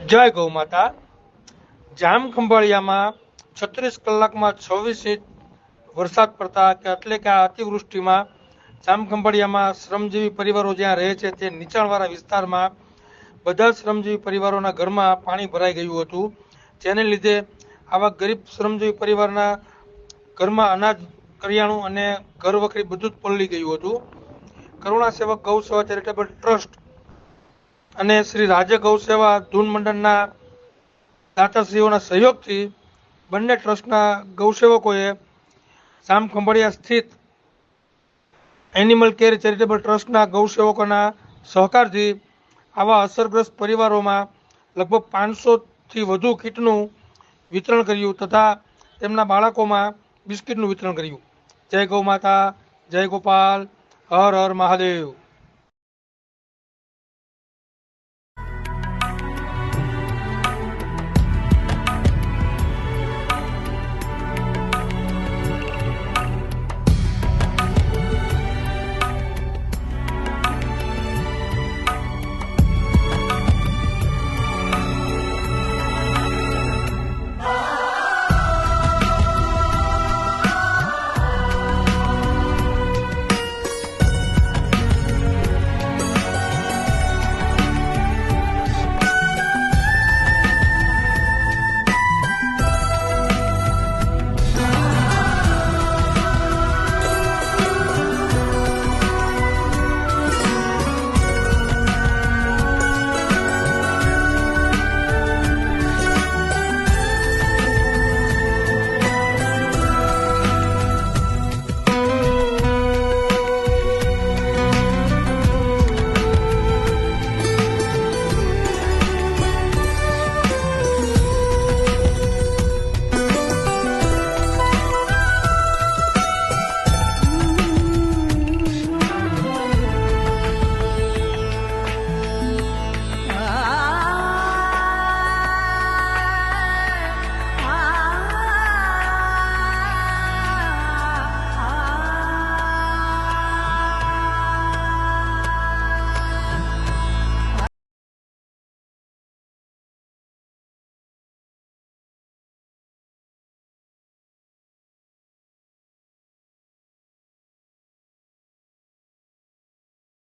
જય ગૌ માતા। જામખંભાળિયામાં 36 કલાકમાં 26 ઇંચ વરસાદ પડતા એટલે કે આ અતિવૃષ્ટિમાં જામખંભાળિયામાં શ્રમજીવી પરિવારો જ્યાં રહે છે તે નીચાણવાળા વિસ્તારમાં બધા શ્રમજીવી પરિવારોના ઘરમાં પાણી ભરાઈ ગયું હતું, જેને લીધે આવા ગરીબ શ્રમજીવી પરિવારના ઘરમાં અનાજ, કરિયાણું અને ઘર વખરી બધું જ પલળી ગયું હતું। કરુણા સેવક ગૌ સેવા ચેરિટેબલ ટ્રસ્ટ અને શ્રી રાજ્ય ગૌ સેવા ધૂન મંડળના દાતાશ્રીઓના સહયોગથી બંને ટ્રસ્ટના ગૌસેવકોએ જામખંભાળિયા સ્થિત એનિમલ કેર ચેરિટેબલ ટ્રસ્ટના ગૌસેવકોના સહકારથી આવા અસરગ્રસ્ત પરિવારોમાં લગભગ 500થી વધુ કીટનું વિતરણ કર્યું તથા તેમના બાળકોમાં બિસ્કિટનું વિતરણ કર્યું। જય ગૌ માતા, જય ગોપાલ, હર હર મહાદેવ।